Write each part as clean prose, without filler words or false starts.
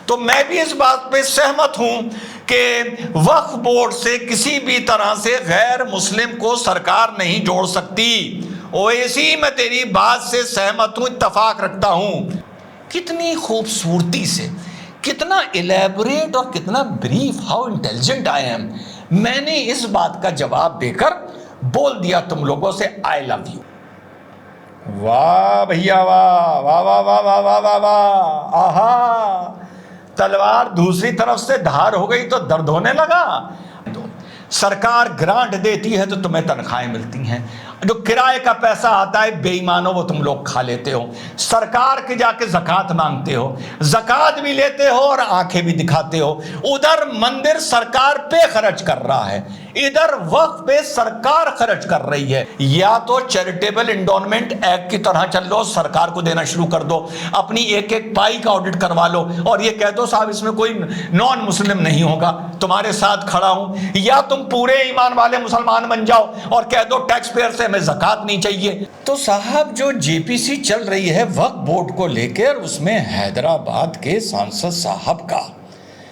तो मैं भी इस बात पे सहमत हूं कि वक्फ बोर्ड से किसी भी तरह से गैर मुस्लिम को सरकार नहीं जोड़ सकती। ओवैसी मैं तेरी बात से सहमत हूं, इत्तफाक रखता हूं। कितनी खूबसूरती से, कितना इलेबोरेट और कितना brief, how intelligent I am. मैंने इस बात का जवाब देकर बोल दिया तुम लोगों से आई लव यू। वाह भैया वाह, वाह वाह वाह वाह वाह वाह वाह, आहा। तलवार दूसरी तरफ से धार हो गई तो दर्द होने लगा। सरकार ग्रांट देती है तो तुम्हें तनख्वाहें मिलती हैं, जो किराए का पैसा आता है बेईमानों वो तुम लोग खा लेते हो। सरकार के जाके ज़कात मांगते हो, ज़कात भी लेते हो और आंखें भी दिखाते हो। उधर मंदिर सरकार पे खर्च कर रहा है, इधर वक्फ पे सरकार खर्च कर रही है। या तो चैरिटेबल एंडोनमेंट एक्ट की तरह चल लो, सरकार को देना शुरू कर दो, अपनी एक एक पाई का ऑडिट करवा लो और ये कह दो साहब इसमें कोई नॉन मुस्लिम नहीं होगा, तुम्हारे साथ खड़ा हूं। या तुम पूरे ईमान वाले मुसलमान बन जाओ और कह दो टैक्स पेयर से हमें ज़कात नहीं चाहिए। तो साहब जो जेपीसी चल रही है वक्फ बोर्ड को लेकर, उसमें हैदराबाद के सांसद साहब का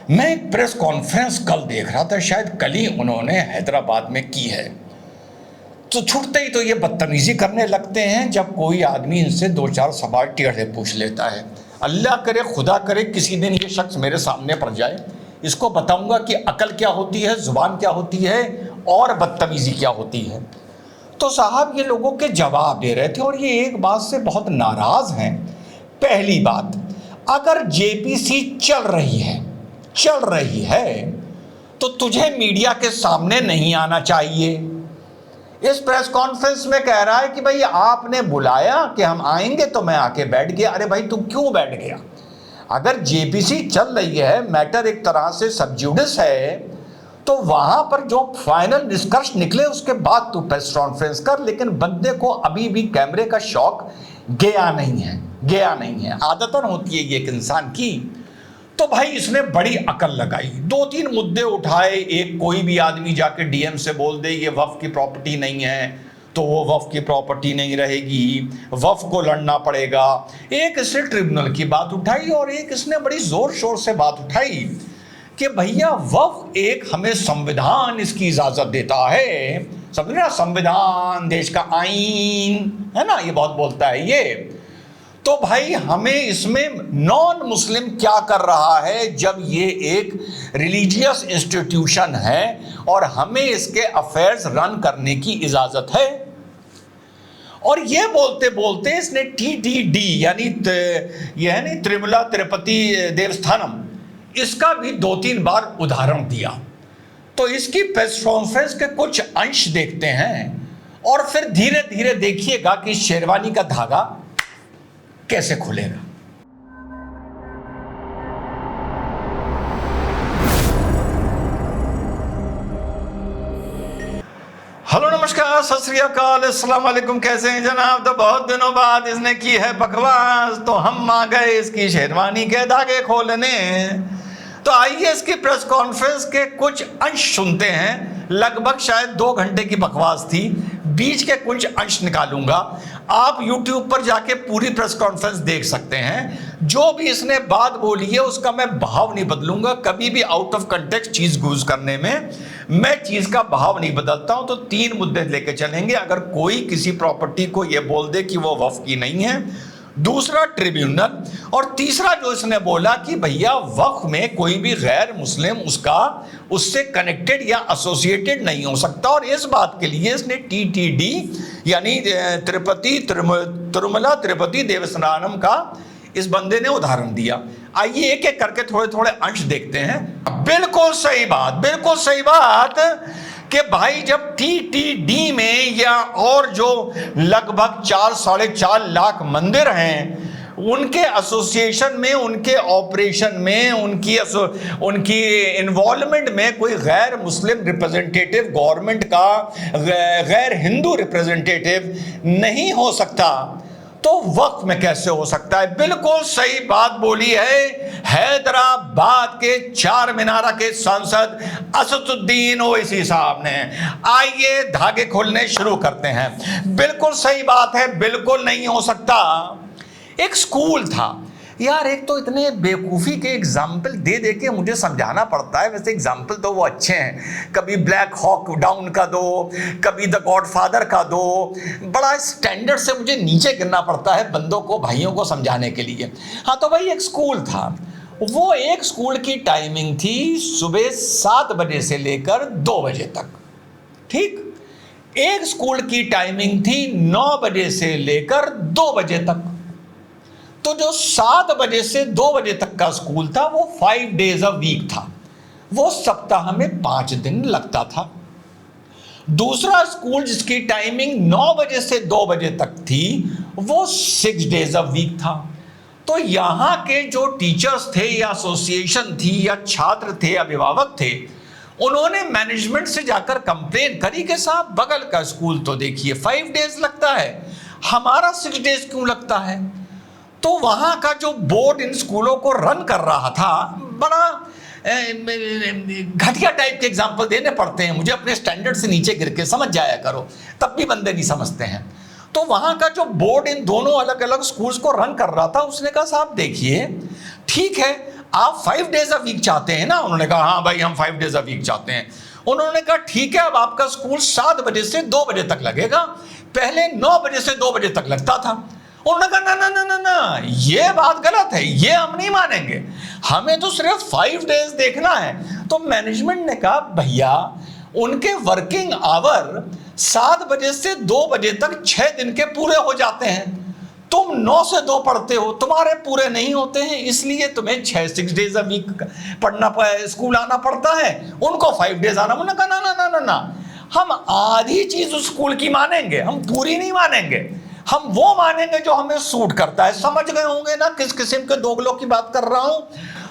मैं एक प्रेस कॉन्फ्रेंस कल देख रहा था, शायद कल ही उन्होंने हैदराबाद में की है। तो छुटते ही तो ये बदतमीजी करने लगते हैं जब कोई आदमी इनसे दो चार सवाल टेढ़े पूछ लेता है। अल्लाह करे, खुदा करे किसी दिन ये शख्स मेरे सामने पड़ जाए, इसको बताऊंगा कि अकल क्या होती है, जुबान क्या होती है और बदतमीजी क्या होती है। तो साहब ये लोगों के जवाब दे रहे थे और ये एक बात से बहुत नाराज हैं। पहली बात, अगर जेपीसी चल रही है तो तुझे मीडिया के सामने नहीं आना चाहिए। इस प्रेस कॉन्फ्रेंस में कह रहा है कि भाई आपने बुलाया कि हम आएंगे तो मैं आके बैठ गया। अरे भाई तुम क्यों बैठ गया? अगर जेपीसी चल रही है, मैटर एक तरह से सब जुडिस है, तो वहां पर जो फाइनल निष्कर्ष निकले उसके बाद तू प्रेस कॉन्फ्रेंस कर। लेकिन बंदे को अभी भी कैमरे का शौक गया नहीं है। आदतन होती है ये एक इंसान की। तो भाई इसने बड़ी अकल लगाई, दो तीन मुद्दे उठाए। एक, कोई भी आदमी जाके डीएम से बोल दे ये वक्फ की प्रॉपर्टी नहीं है तो वो वक्फ की प्रॉपर्टी नहीं रहेगी, वक्फ को लड़ना पड़ेगा। एक इसने ट्रिब्यूनल की बात उठाई और एक इसने बड़ी जोर शोर से बात उठाई कि भैया वक्फ एक हमें संविधान इसकी इजाजत देता है। समझ ना, संविधान देश का आईन है ना, ये बहुत बोलता है ये। तो भाई हमें इसमें नॉन मुस्लिम क्या कर रहा है जब ये एक रिलीजियस इंस्टीट्यूशन है और हमें इसके अफेयर्स रन करने की इजाजत है। और ये बोलते बोलते इसने टीटीडी यानी तिरुमला तिरुपति देवस्थानम, इसका भी दो तीन बार उदाहरण दिया। तो इसकी प्रेस कॉन्फ्रेंस के कुछ अंश देखते हैं और फिर धीरे धीरे देखिएगा कि शेरवानी का धागा कैसे खुलेगा। हेलो नमस्कार सत श्री अकाल अस्सलाम वालेकुम, कैसे हैं जनाब? तो बहुत दिनों बाद इसने की है बकवास, तो हम आ गए इसकी शेरवानी के धागे खोलने। तो आइए इसकी प्रेस कॉन्फ्रेंस के कुछ अंश सुनते हैं। लगभग शायद 2 घंटे की बकवास थी, बीच के कुछ अंश निकालूंगा। आप YouTube पर जाके पूरी प्रेस कॉन्फ्रेंस देख सकते हैं। जो भी इसने बात बोली है उसका मैं भाव नहीं बदलूंगा, कभी भी आउट ऑफ कंटेक्स्ट चीज यूज करने में मैं चीज का भाव नहीं बदलता हूं। तो 3 मुद्दे लेके चलेंगे। अगर कोई किसी प्रॉपर्टी को यह बोल दे कि वो वक्फ की नहीं है, दूसरा ट्रिब्यूनल, और तीसरा जो इसने बोला कि भैया वक्फ में कोई भी गैर मुस्लिम उससे कनेक्टेड या एसोसिएटेड नहीं हो सकता। और इस बात के लिए इसने टीटीडी यानी तिरुमला तिरुपति देवस्थानम का इस बंदे ने उदाहरण दिया। आइए एक एक करके थोड़े थोड़े अंश देखते हैं। बिल्कुल सही बात कि भाई जब टीटीडी में या और जो लगभग 4-4.5 लाख मंदिर हैं उनके एसोसिएशन में, उनके ऑपरेशन में, उनकी इन्वॉल्वमेंट में कोई गैर मुस्लिम रिप्रेजेंटेटिव, गवर्नमेंट का गैर हिंदू रिप्रेजेंटेटिव नहीं हो सकता, तो वक्फ में कैसे हो सकता है? बिल्कुल सही बात बोली है हैदराबाद के चार मीनारा के सांसद असदुद्दीन ओवैसी साहब ने। आइए धागे खोलने शुरू करते हैं। बिल्कुल सही बात है, बिल्कुल नहीं हो सकता। एक स्कूल था यार एक तो इतने बेवकूफ़ी के एग्जाम्पल दे दे के मुझे समझाना पड़ता है। वैसे एग्जाम्पल तो वो अच्छे हैं, कभी ब्लैक हॉक डाउन का दो, कभी द गॉडफादर का दो, बड़ा स्टैंडर्ड से मुझे नीचे गिरना पड़ता है बंदों को, भाइयों को समझाने के लिए। हाँ तो भाई एक स्कूल था, वो एक स्कूल की टाइमिंग थी सुबह 7 बजे से लेकर 2 बजे तक, ठीक। एक स्कूल की टाइमिंग थी 9 बजे से लेकर 2 बजे तक। तो जो 7 बजे से 2 बजे तक का स्कूल था वो 5 डेज अ वीक था, वो सप्ताह में 5 दिन लगता था। दूसरा स्कूल जिसकी टाइमिंग 9 बजे से 2 बजे तक थी वो 6 डेज अ वीक था। तो यहाँ के जो टीचर्स थे या एसोसिएशन थी या छात्र थे, अभिभावक थे, उन्होंने मैनेजमेंट से जाकर कंप्लेन करी कि साहब बगल का स्कूल तो देखिए 5 डेज लगता है, हमारा 6 डेज क्यों लगता है। तो वहाँ का जो बोर्ड इन स्कूलों को रन कर रहा था, बड़ा घटिया टाइप के एग्जाम्पल देने पड़ते हैं मुझे, अपने स्टैंडर्ड से नीचे गिर के समझ जाया करो, तब भी बंदे नहीं समझते हैं। तो वहाँ का जो बोर्ड इन दोनों अलग अलग स्कूल्स को रन कर रहा था, उसने कहा साहब देखिए ठीक है आप 5 डेज अ वीक चाहते हैं ना। उन्होंने कहा हाँ भाई हम 5 डेज अ वीक चाहते हैं। उन्होंने कहा ठीक है अब आपका स्कूल 7 बजे से 2 बजे तक लगेगा, पहले 9 बजे से 2 बजे तक लगता था। उन्होंने कहा ना ना ना ना ना ये बात गलत है, ये हम नहीं मानेंगे, हमें तो सिर्फ 5 डेज देखना है। तो मैनेजमेंट ने कहा भैया उनके वर्किंग आवर 7 बजे से 2 बजे तक 6 दिन के पूरे हो जाते हैं, तुम 9 से 2 पढ़ते हो, तुम्हारे पूरे नहीं होते हैं, इसलिए तुम्हें 6 डेज अ वीक पढ़ना स्कूल आना पड़ता है, उनको 5 डेज आना। उन्होंने कहा ना ना ना ना ना, हम आधी चीज उस स्कूल की मानेंगे, हम पूरी नहीं मानेंगे, हम वो मानेंगे जो हमें सूट करता है। समझ गए होंगे ना किस किस्म के दोगलों की बात कर रहा हूं।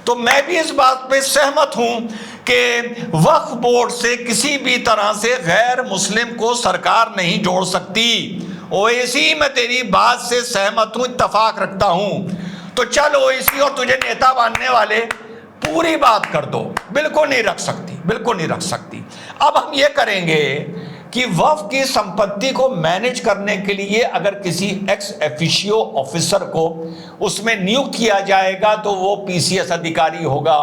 तो मैं भी इस बात पे सहमत हूं कि वक्फ बोर्ड से किसी भी तरह से गैर मुस्लिम को सरकार नहीं जोड़ सकती। ओवैसी मैं तेरी बात से सहमत हूं, इत्तफाक रखता हूं। तो चल ओवैसी और तुझे नेता मानने वाले पूरी बात कर दो, बिल्कुल नहीं रख सकती, बिल्कुल नहीं रख सकती। अब हम ये करेंगे कि वक्फ की संपत्ति को मैनेज करने के लिए अगर किसी एक्स ऑफिशियो ऑफिसर को उसमें नियुक्त किया जाएगा तो वो पीसीएस अधिकारी होगा,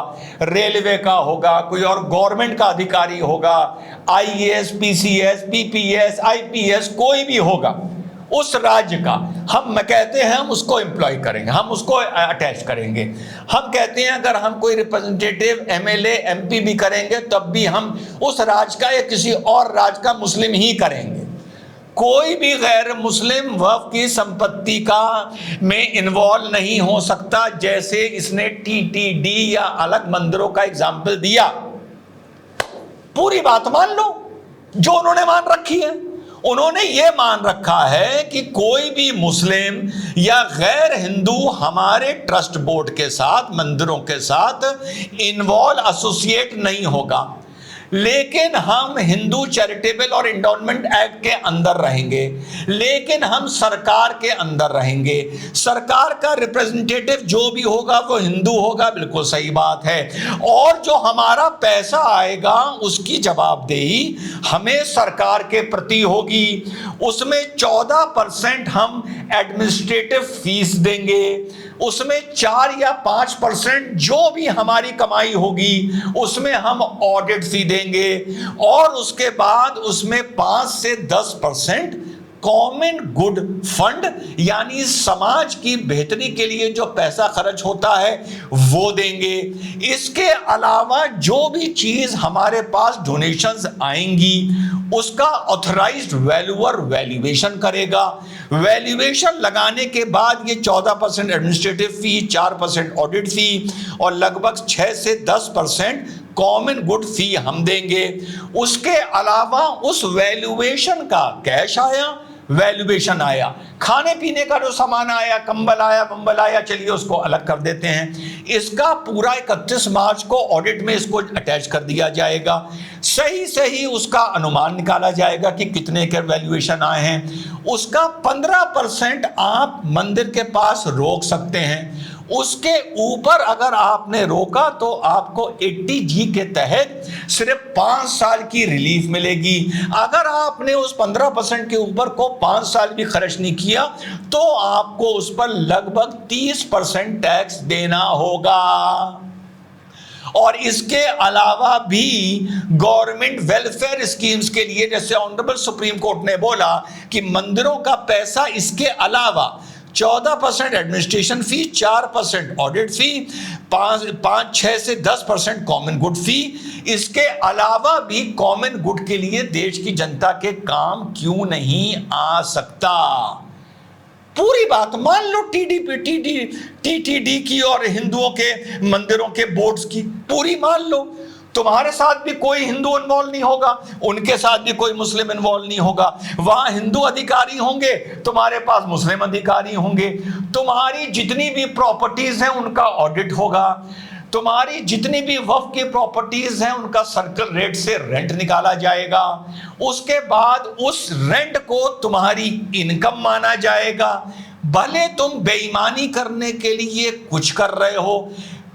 रेलवे का होगा, कोई और गवर्नमेंट का अधिकारी होगा, आईएएस, पीसीएस, पीपीएस, आईपीएस, कोई भी होगा उस राज्य का, हम कहते हैं हम उसको एम्प्लॉय करेंगे, हम उसको अटैच करेंगे। हम कहते हैं अगर हम कोई रिप्रेजेंटेटिव एमएलए एमपी भी करेंगे तब भी हम उस राज्य का या किसी और राज्य का मुस्लिम ही करेंगे। कोई भी गैर मुस्लिम वक्फ की संपत्ति का में इन्वॉल्व नहीं हो सकता। जैसे इसने टीटीडी या अलग मंदिरों का एग्जाम्पल दिया, पूरी बात मान लो जो उन्होंने मान रखी है। उन्होंने ये मान रखा है कि कोई भी मुस्लिम या गैर हिंदू हमारे ट्रस्ट बोर्ड के साथ, मंदिरों के साथ इन्वॉल्व, एसोसिएट नहीं होगा, लेकिन हम हिंदू चैरिटेबल और एंडोमेंट एक्ट के अंदर रहेंगे, लेकिन हम सरकार के अंदर रहेंगे। सरकार का रिप्रेजेंटेटिव जो भी होगा वो हिंदू होगा, बिल्कुल सही बात है। और जो हमारा पैसा आएगा उसकी जवाबदेही हमें सरकार के प्रति होगी। उसमें 14% हम एडमिनिस्ट्रेटिव फीस देंगे, उसमें 4 या 5% जो भी हमारी कमाई होगी उसमें हम ऑडिट फी देंगे, और उसके बाद उसमें 5 से 10% कॉमन गुड फंड यानी समाज की बेहतरी के लिए जो पैसा खर्च होता है वो देंगे। इसके अलावा जो भी चीज हमारे पास डोनेशंस आएंगी उसका ऑथराइज्ड वैल्यूअर वैल्यूएशन करेगा। वैल्यूएशन लगाने के बाद ये 14% एडमिनिस्ट्रेटिव फी, 4% ऑडिट फी और लगभग 6 से 10% कॉमन गुड फी हम देंगे। उसके अलावा उस वैल्यूएशन का कैश आया, वैल्यूएशन आया, खाने पीने का जो सामान आया, कंबल आया, बंबल आया, चलिए उसको अलग कर देते हैं। इसका पूरा 31 मार्च को ऑडिट में इसको अटैच कर दिया जाएगा। सही सही उसका अनुमान निकाला जाएगा कि कितने के वैल्यूएशन आए हैं। उसका 15% आप मंदिर के पास रोक सकते हैं, उसके ऊपर अगर आपने रोका तो आपको 80G के तहत सिर्फ 5 साल की रिलीफ मिलेगी। अगर आपने उस 15% के ऊपर को 5 साल भी खर्च नहीं किया तो आपको उस पर लगभग 30% टैक्स देना होगा। और इसके अलावा भी गवर्नमेंट वेलफेयर स्कीम्स के लिए, जैसे ऑनरेबल सुप्रीम कोर्ट ने बोला कि मंदिरों का पैसा, इसके अलावा 14% एडमिनिस्ट्रेशन फी, 4% ऑडिट फी, 5-6 से 10% कॉमन गुड फी, इसके अलावा भी कॉमन गुड के लिए देश की जनता के काम क्यों नहीं आ सकता। पूरी बात मान लो टीटीडी की और हिंदुओं के मंदिरों के बोर्ड्स की, पूरी मान लो। तुम्हारे साथ भी कोई हिंदू इन्वॉल्व नहीं होगा, उनके साथ भी कोई मुस्लिम इन्वॉल्व नहीं होगा। वहां हिंदू अधिकारी होंगे, तुम्हारे पास मुस्लिम अधिकारी होंगे। तुम्हारी जितनी भी प्रॉपर्टीज हैं उनका ऑडिट होगा। तुम्हारी जितनी भी वक्फ की प्रॉपर्टीज हैं उनका सर्कल रेट से रेंट निकाला जाएगा। उसके बाद उस रेंट को तुम्हारी इनकम माना जाएगा। भले तुम बेईमानी करने के लिए कुछ कर रहे हो,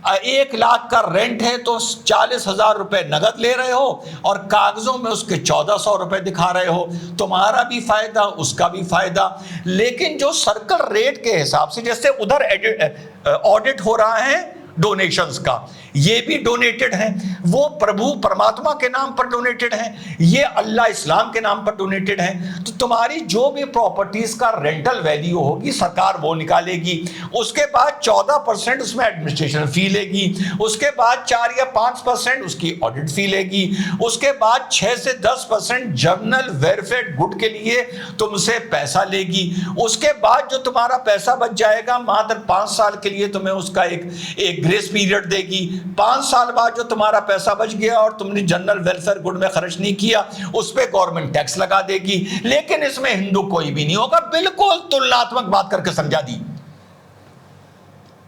1 लाख का रेंट है तो 40,000 रुपए नगद ले रहे हो और कागजों में उसके 1400 रुपए दिखा रहे हो, तुम्हारा भी फायदा उसका भी फायदा। लेकिन जो सर्कल रेट के हिसाब से, जैसे उधर ऑडिट हो रहा है डोनेशंस का, ये भी डोनेटेड हैं, वो प्रभु परमात्मा के नाम पर डोनेटेड हैं, ये अल्लाह इस्लाम के नाम पर डोनेटेड हैं। तो तुम्हारी जो भी प्रॉपर्टीज का रेंटल वैल्यू होगी सरकार वो निकालेगी। उसके बाद 14% उसमें एडमिनिस्ट्रेशन फी लेगी। उसके बाद 4 या 5% उसकी ऑडिट फी लेगी। उसके बाद 6 से 10% जनरल वेलफेयर गुड के लिए तुमसे पैसा लेगी। उसके बाद जो तुम्हारा पैसा बच जाएगा मात्र 5 साल के लिए तुम्हें उसका एक ग्रेस पीरियड देगी। 5 साल बाद जो तुम्हारा पैसा बच गया और तुमने जनरल वेलफेयर गुड में खर्च नहीं किया उस पर गवर्नमेंट टैक्स लगा देगी। लेकिन इसमें हिंदू कोई भी नहीं होगा। बिल्कुल तुलनात्मक बात करके समझा दी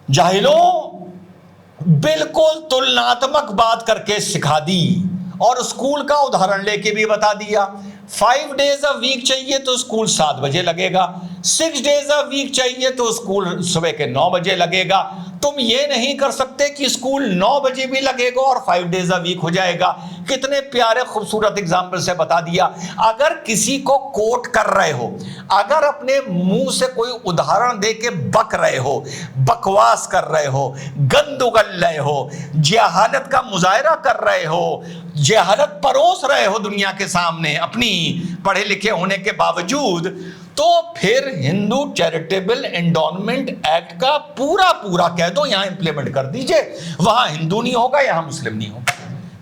जाहिलों, बिल्कुल तुलनात्मक बात करके सिखा दी। और स्कूल का उदाहरण लेके भी बता दिया। 5 डेज अ वीक चाहिए तो स्कूल 7 बजे लगेगा, 6 डेज अ वीक चाहिए तो स्कूल सुबह के 9 बजे लगेगा। तुम ये नहीं कर सकते कि स्कूल 9 बजे भी लगेगा और 5 डेज अ वीक हो जाएगा। कितने प्यारे खूबसूरत एग्जाम्पल से बता दिया। अगर किसी को कोट कर रहे हो, अगर अपने मुंह से कोई उदाहरण दे के बक रहे हो, बकवास कर रहे हो, गंद उगल रहे हो, जहालत का मुजाहरा कर रहे हो, जहालत परोस रहे हो दुनिया के सामने अपनी पढ़े लिखे होने के बावजूद, तो फिर हिंदू चैरिटेबल एंडोनमेंट एक्ट का पूरा कह दो यहां इंप्लीमेंट कर दीजिए। वहां हिंदू नहीं होगा, यहां मुस्लिम नहीं होगा,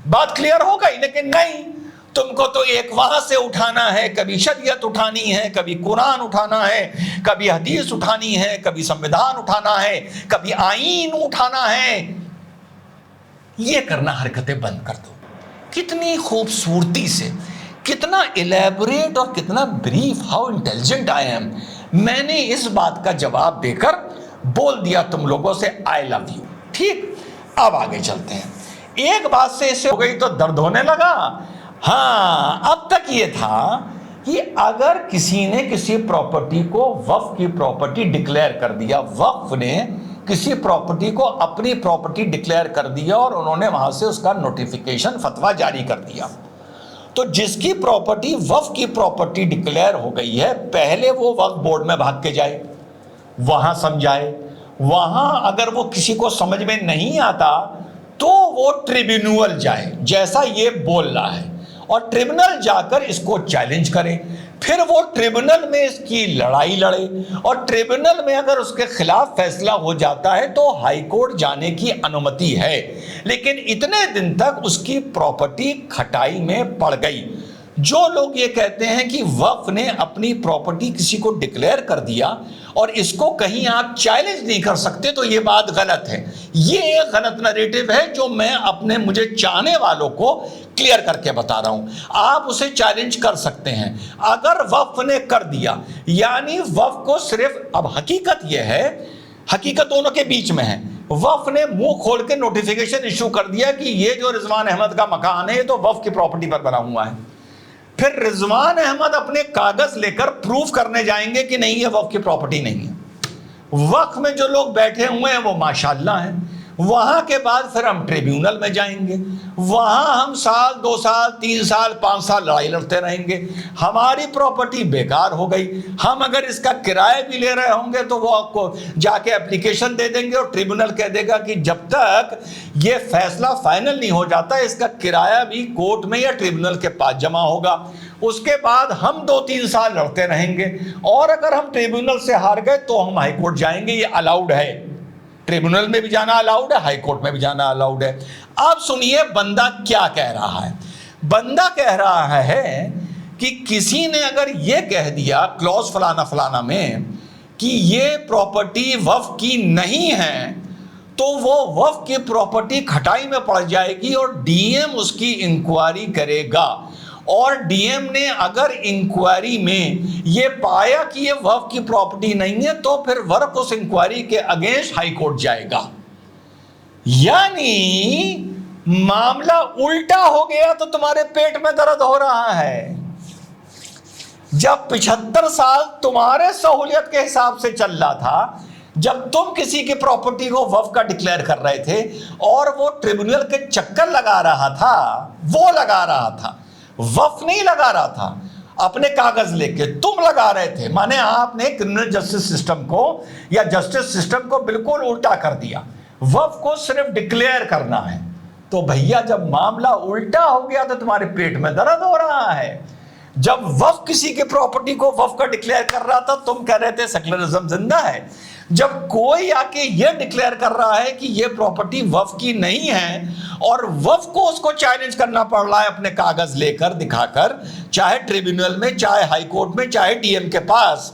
बात क्लियर हो गई। लेकिन नहीं, तुमको तो एक वहां से उठाना है, कभी शरीयत उठानी है, कभी कुरान उठाना है, कभी हदीस उठानी है, कभी संविधान उठाना है, कभी आईन उठाना है। ये करना हरकतें बंद कर दो। कितनी खूबसूरती से, कितना इलेबोरेट और कितना brief, how intelligent I am. मैंने इस बात का जवाब देकर बोल दिया तुम लोगों से आई लव यू। ठीक, अब आगे चलते हैं। एक बात से इसे हो गई तो दर्द होने लगा। हाँ, अब तक ये था कि अगर किसी ने किसी प्रॉपर्टी को वक्फ की प्रॉपर्टी डिक्लेयर कर दिया, वक्फ ने किसी प्रॉपर्टी को अपनी प्रॉपर्टी डिक्लेयर कर दिया और उन्होंने वहां से उसका नोटिफिकेशन फतवा जारी कर दिया, तो जिसकी प्रॉपर्टी वक्फ की प्रॉपर्टी डिक्लेयर हो गई है, पहले वो वक्फ बोर्ड में भाग के जाए, वहां समझाए। वहां अगर वो किसी को समझ में नहीं आता तो वो ट्रिब्यूनल जाए, जैसा ये बोल रहा है, और ट्रिब्यूनल जाकर इसको चैलेंज करे। फिर वो ट्रिब्यूनल में इसकी लड़ाई लड़े और ट्रिब्यूनल में अगर उसके खिलाफ फैसला हो जाता है तो हाई कोर्ट जाने की अनुमति है। लेकिन इतने दिन तक उसकी प्रॉपर्टी खटाई में पड़ गई। जो लोग ये कहते हैं कि वक्फ ने अपनी प्रॉपर्टी किसी को डिक्लेयर कर दिया और इसको कहीं आप चैलेंज नहीं कर सकते, तो ये बात गलत है। ये एक गलत नैरेटिव है जो मैं अपने मुझे चाहने वालों को क्लियर करके बता रहा हूं। आप उसे चैलेंज कर सकते हैं अगर वक्फ ने कर दिया, यानी वक्फ को सिर्फ, अब हकीकत यह है, हकीकत दोनों के बीच में है, वक्फ ने मुंह खोल के नोटिफिकेशन इशू कर दिया कि ये जो रिजवान अहमद का मकान है ये तो वक्फ की प्रॉपर्टी पर बना हुआ है। फिर रिजवान अहमद अपने कागज लेकर प्रूफ करने जाएंगे कि नहीं ये वक्फ की प्रॉपर्टी नहीं है। वक्फ में जो लोग बैठे हुए हैं वो माशाल्लाह हैं। वहां के बाद फिर हम ट्रिब्यूनल में जाएंगे, वहां हम साल 2 साल 3 साल 5 साल लड़ाई लड़ते रहेंगे, हमारी प्रॉपर्टी बेकार हो गई। हम अगर इसका किराया भी ले रहे होंगे तो वो आपको जाके एप्लीकेशन दे देंगे और ट्रिब्यूनल कह देगा कि जब तक ये फैसला फाइनल नहीं हो जाता इसका किराया भी कोर्ट में या ट्रिब्यूनल के पास जमा होगा। उसके बाद हम 2-3 साल लड़ते रहेंगे और अगर हम ट्रिब्यूनल से हार गए तो हम हाई कोर्ट जाएंगे। ये अलाउड है, ट्रिब्यूनल में भी जाना अलाउड है, हाई कोर्ट में भी जाना अलाउड है। अब सुनिए बंदा क्या कह रहा है। बंदा कह रहा है कि किसी ने अगर ये कह दिया क्लॉज फलाना फलाना में कि ये प्रॉपर्टी वक्फ की नहीं है तो वो वक्फ की प्रॉपर्टी खटाई में पड़ जाएगी और डीएम उसकी इंक्वायरी करेगा। और डीएम ने अगर इंक्वायरी में ये पाया कि ये वक्फ की प्रॉपर्टी नहीं है तो फिर वर्क उस इंक्वायरी के अगेंस्ट हाई कोर्ट जाएगा। यानी मामला उल्टा हो गया तो तुम्हारे पेट में दर्द हो रहा है। जब 75 साल तुम्हारे सहूलियत के हिसाब से चल रहा था, जब तुम किसी की प्रॉपर्टी को वक्फ का डिक्लेयर कर रहे थे और वो ट्रिब्यूनल के चक्कर लगा रहा था, वो लगा रहा था, वक्फ नहीं लगा रहा था, अपने कागज लेके तुम लगा रहे थे। माने आपने क्रिमिनल जस्टिस सिस्टम को या जस्टिस सिस्टम को बिल्कुल उल्टा कर दिया। वक्फ को सिर्फ डिक्लेयर करना है। तो भैया जब मामला उल्टा हो गया तो तुम्हारे पेट में दर्द हो रहा है। जब वक्फ किसी के प्रॉपर्टी को वक्फ का डिक्लेयर कर रहा था तुम कह रहे थे सेक्युलरिज्म जिंदा है। जब कोई आके ये डिक्लेयर कर रहा है कि ये प्रॉपर्टी वक्फ की नहीं है और वक्फ को उसको चैलेंज करना पड़ रहा है अपने कागज लेकर दिखाकर, चाहे ट्रिब्यूनल में, चाहे हाई कोर्ट में, चाहे डीएम के पास,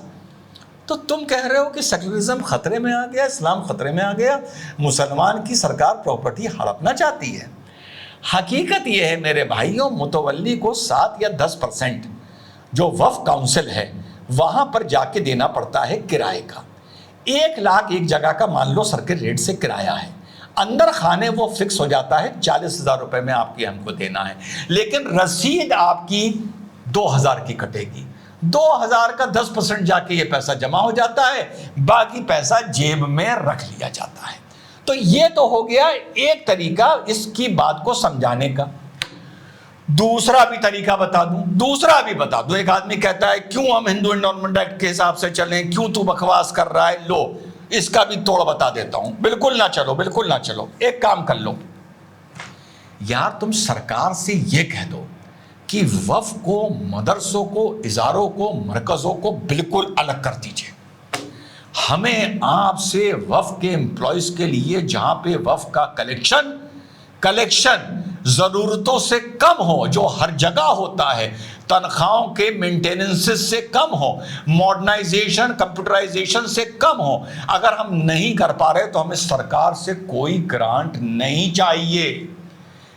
तो तुम कह रहे हो कि सेक्युलरिज्म खतरे में आ गया, इस्लाम खतरे में आ गया, मुसलमान की सरकार प्रॉपर्टी हड़पना चाहती है। हकीकत यह है मेरे भाइयों, मुतवल्ली को 7 या 10% जो वक्फ काउंसिल है वहां पर जाके देना पड़ता है किराए का। 1 लाख एक जगह का मान लो सर्किट रेट से किराया है, अंदर खाने वो फिक्स हो जाता है 40,000 रुपए में आपकी हमको देना है, लेकिन रसीद आपकी 2,000 की कटेगी। 2,000 का 10% जाके ये पैसा जमा हो जाता है, बाकी पैसा जेब में रख लिया जाता है। तो ये तो हो गया एक तरीका इसकी बात को समझाने का। दूसरा भी तरीका बता दूं। एक आदमी कहता है क्यों हम हिंदू एंडोमेंट एक्ट के हिसाब से चलें, क्यों तू बकवास कर रहा है। लो इसका भी तोड़ बता देता हूं। बिल्कुल ना चलो। एक काम कर लो यार, तुम सरकार से ये कह दो कि वक्फ को, मदरसों को, इजारों को, मरकजों को बिल्कुल अलग कर दीजिए। हमें आपसे वक्फ के एम्प्लॉयज के लिए जहां पे वक्फ का कलेक्शन जरूरतों से कम हो, जो हर जगह होता है, तनख्वाहों के मेंटेनेंस से कम हो, मॉडर्नाइजेशन कंप्यूटराइजेशन से कम हो, अगर हम नहीं कर पा रहे तो हमें सरकार से कोई ग्रांट नहीं चाहिए।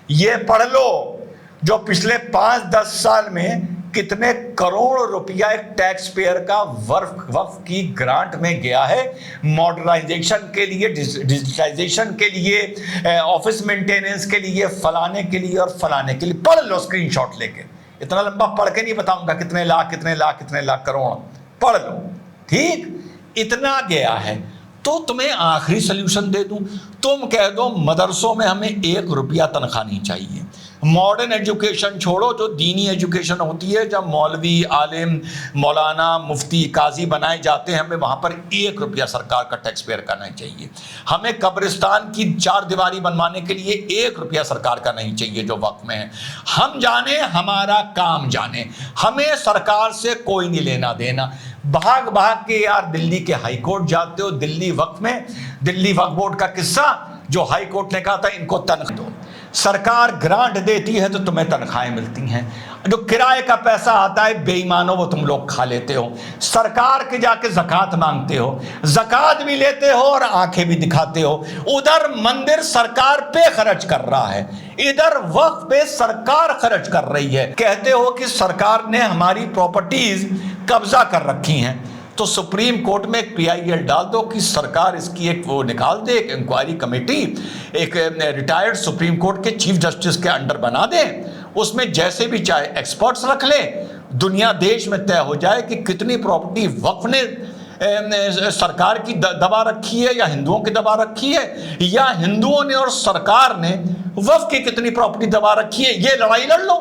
ये पढ़ लो जो पिछले 5-10 साल में कितने करोड़ रुपया एक टैक्स पेयर का वक्फ की ग्रांट में गया है, मॉडर्नाइजेशन के लिए, डिजिटाइजेशन के लिए, ऑफिस मेंटेनेंस के लिए, फलाने के लिए और फलाने के लिए। पढ़ लो स्क्रीनशॉट लेके। इतना लंबा पढ़ के नहीं बताऊंगा कितने लाख करोड़, पढ़ लो। ठीक, इतना गया है। तो तुम्हें आखिरी सोल्यूशन दे दूं, तुम कह दो मदरसों में हमें 1 रुपया तनख्वाह नहीं चाहिए। मॉडर्न एजुकेशन छोड़ो, जो दीनी एजुकेशन होती है, जब मौलवी, आलिम, मौलाना, मुफ्ती, काजी बनाए जाते हैं, हमें वहाँ पर 1 रुपया सरकार का टैक्स पेयर का नहीं चाहिए। हमें कब्रिस्तान की 4 दीवारी बनवाने के लिए 1 रुपया सरकार का नहीं चाहिए जो वक्फ में है। हम जाने, हमारा काम जाने, हमें सरकार से कोई नहीं लेना देना। भाग के यार दिल्ली के हाई कोर्ट जाते हो, दिल्ली वक्फ बोर्ड का किस्सा, जो हाई कोर्ट ने कहा था इनको तनख्वाह दो। सरकार ग्रांट देती है तो तुम्हें तनख्वाहें मिलती हैं, जो किराए का पैसा आता है बेईमानों वो तुम लोग खा लेते हो। सरकार के जाके ज़कात मांगते हो, ज़कात भी लेते हो और आंखें भी दिखाते हो। उधर मंदिर सरकार पे खर्च कर रहा है, इधर वक्फ पे सरकार खर्च कर रही है। कहते हो कि सरकार ने हमारी प्रॉपर्टीज कब्जा कर रखी हैं, तो सुप्रीम कोर्ट में एक PIL डाल दो कि सरकार इसकी एक वो निकाल दे, एक इंक्वायरी कमेटी, एक रिटायर्ड सुप्रीम कोर्ट के चीफ जस्टिस के अंडर बना दे। उसमें जैसे भी चाहे एक्सपर्ट्स रख ले, दुनिया देश में तय हो जाए कि कितनी प्रॉपर्टी वक्फ ने सरकार की दबा रखी है या हिंदुओं की दबा रखी है, या हिंदुओं ने और सरकार ने वक्फ की कितनी प्रॉपर्टी दबा रखी है, ये लड़ाई लड़ लो।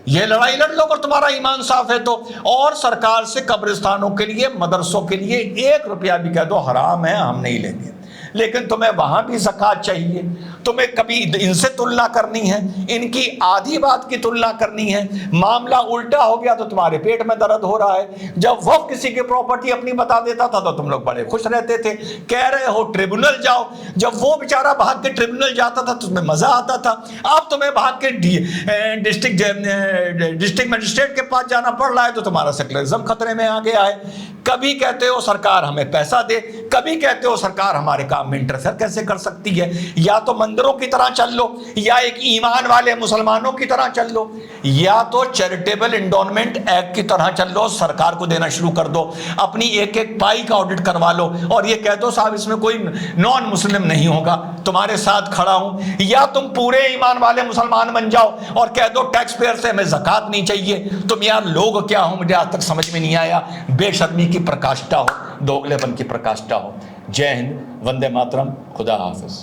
ये लड़ाई लड़ लो अगर तुम्हारा ईमान साफ है तो। और सरकार से कब्रिस्तानों के लिए, मदरसों के लिए 1 रुपया भी कह दो हराम है, हम नहीं लेंगे। लेकिन तुम्हें वहां भी ज़कात चाहिए, तुम्हें कभी इनसे तुलना करनी है, इनकी आधी बात की तुलना करनी है। मामला उल्टा हो गया तो तुम्हारे पेट में दर्द हो रहा है। जब वो किसी की प्रॉपर्टी अपनी बता देता था तो तुम लोग बड़े खुश रहते थे, कह रहे हो ट्रिब्यूनल जाओ। जब वो बेचारा भाग के ट्रिब्यूनल जाता था तो तुम्हें मजा आता था। अब तुम्हें भाग के डिस्ट्रिक्ट मजिस्ट्रेट के पास जाना पड़ रहा है तो तुम्हारा सेक्युलरिज्म खतरे में आ गया है। कभी कहते हो सरकार हमें पैसा दे, कभी कहते हो सरकार हमारे काम में इंटरफेयर कैसे कर सकती है। या तो मंदिरों की तरह चल लो, या एक ईमान वाले मुसलमानों की तरह चल लो, या तो चैरिटेबल एंडोनमेंट एक्ट की तरह चल लो, सरकार को देना शुरू कर दो, अपनी एक एक पाई का ऑडिट करवा लो और ये कह दो साहब इसमें कोई नॉन मुस्लिम नहीं होगा, तुम्हारे साथ खड़ा हूं। या तुम पूरे ईमान वाले मुसलमान बन जाओ और कह दो टैक्स पेयर से हमें ज़कात नहीं चाहिए। तुम यार लोग क्या हो, मुझे आज तक समझ में नहीं आया। बेशर्मी की प्रकाष्ठा हो, दोगलेपन की प्रकाष्ठा हो। जय हिंद, वंदे मातरम, खुदा हाफिज।